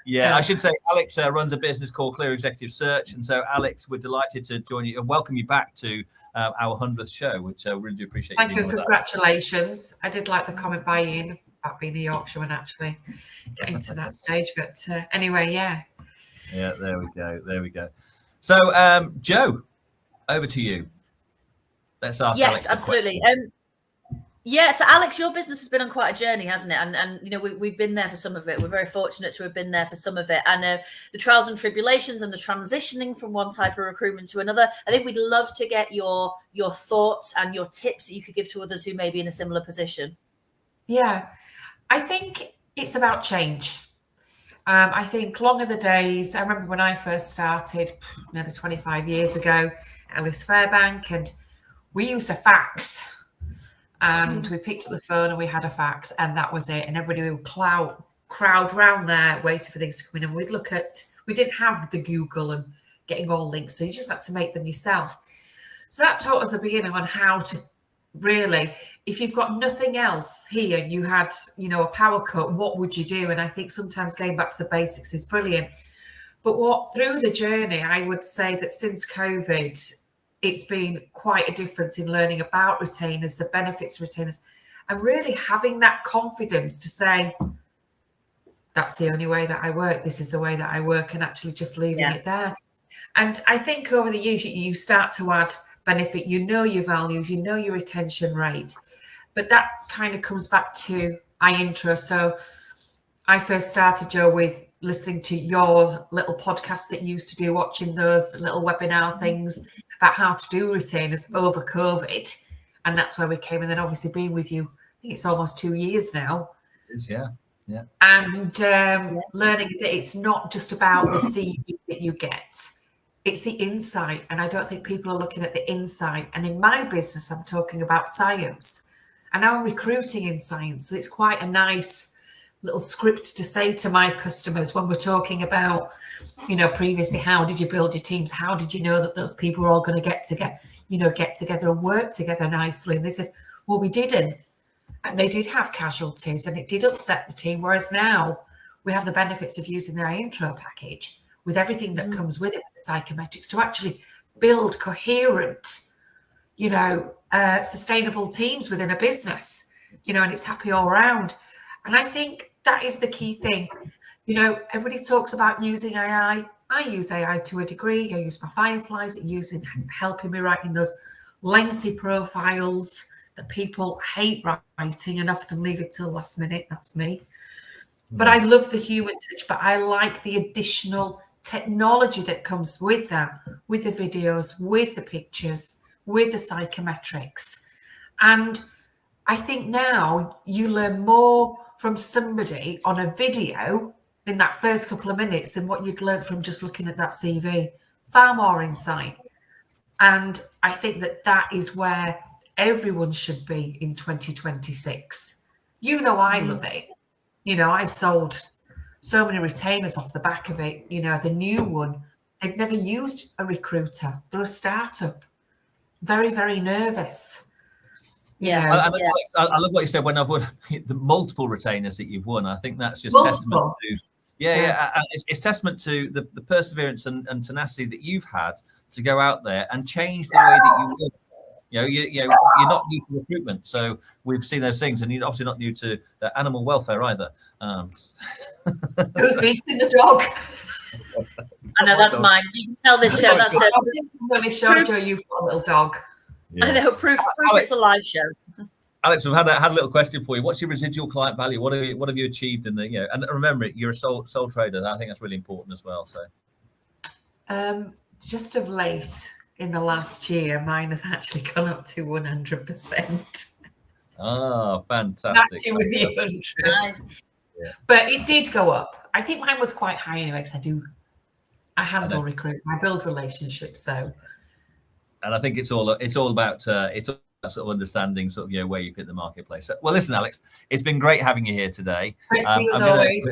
Yeah, I should say Alex runs a business called Clear Executive Search. And so, Alex, we're delighted to join you and welcome you back to our 100th show, which I really do appreciate. Thank you. Congratulations. I did like the comment by Ian about being a Yorkshireman, actually getting to that stage. But anyway, yeah. Yeah, there we go. There we go. So, Joe, over to you. Let's ask Yes, Alex absolutely. Yeah, so Alex, your business has been on quite a journey, hasn't it? And you know, we've been there for some of it. We're very fortunate to have been there for some of it. And the trials and tribulations and the transitioning from one type of recruitment to another. I think we'd love to get your thoughts and your tips that you could give to others who may be in a similar position. Yeah, I think it's about change. I think long are the days. I remember when I first started, nearly 25 years ago, Ellis Fairbank, and we used a fax. And we picked up the phone and we had a fax, and that was it. And everybody would crowd round there waiting for things to come in. And we didn't have the Google and getting all links. So you just had to make them yourself. So that taught us a beginning on how to really, if you've got nothing else here and you had, you know, a power cut, what would you do? And I think sometimes going back to the basics is brilliant. But through the journey, I would say that since COVID, it's been quite a difference in learning about retainers, the benefits of retainers, and really having that confidence to say, that's the only way that I work. This is the way that I work, and actually just leaving it there. And I think over the years, you start to add benefit, you know your values, you know your retention rate. But that kind of comes back to my intro. So I first started, Joe, with listening to your little podcast that you used to do, watching those little webinar things about how to do retainers over COVID. And that's where we came. And then obviously being with you, I think it's almost 2 years now. Yeah. And learning that it's not just about the CV that you get, it's the insight. And I don't think people are looking at the insight. And in my business, I'm talking about science. And now I'm recruiting in science. So it's quite a nice little script to say to my customers when we're talking about, you know, previously, how did you build your teams? How did you know that those people were all going to get together and work together nicely? And they said, well, we didn't. And they did have casualties and it did upset the team. Whereas now we have the benefits of using their intro package with everything that comes with it, with the psychometrics, to actually build coherent, you know, sustainable teams within a business, you know, and it's happy all around. And I think that is the key thing. You know, everybody talks about using AI. I use AI to a degree. I use my Fireflies, helping me writing those lengthy profiles that people hate writing and often leave it till last minute. That's me. But I love the human touch, but I like the additional technology that comes with that, with the videos, with the pictures, with the psychometrics. And I think now you learn more from somebody on a video in that first couple of minutes than what you'd learn from just looking at that CV. Far more insight. And I think that is where everyone should be in 2026. You know, I love it. You know, I've sold so many retainers off the back of it. You know, the new one, they've never used a recruiter. They're a startup. Very, very nervous. Yeah. I love what you said when I've won the multiple retainers that you've won. I think that's just testament to it's testament to the perseverance and tenacity that you've had to go out there and change the way that you work. You're not new to recruitment, so we've seen those things, and you're obviously not new to animal welfare either. Who's beating the dog? I know that's mine. You can tell this show. That's I'm going to show Joe you've got a little dog. Yeah. I know, proof it's a live show. Alex, we've had a little question for you. What's your residual client value? What have you achieved in the And remember, you're a sole trader. I think that's really important as well. So, just of late in the last year, mine has actually gone up to 100%. Oh, fantastic! Not with the 100, nice. But it did go up. I think mine was quite high anyway because I handle recruitment, I build relationships, so. And I think it's all about sort of understanding sort of where you fit the marketplace. So, well, listen, Alex, it's been great having you here today. Great to see you as always.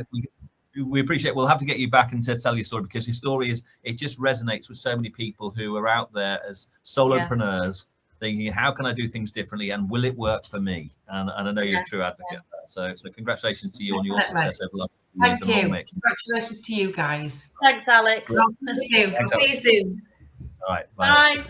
We appreciate. We'll have to get you back and to tell your story because your story it just resonates with so many people who are out there as solopreneurs, thinking, how can I do things differently and will it work for me? And I know you're a true advocate of that. So congratulations to you on your success over the last few years. Thank you. Mix. Congratulations to you guys. Thanks, Alex. I'll see you soon. All right. Bye.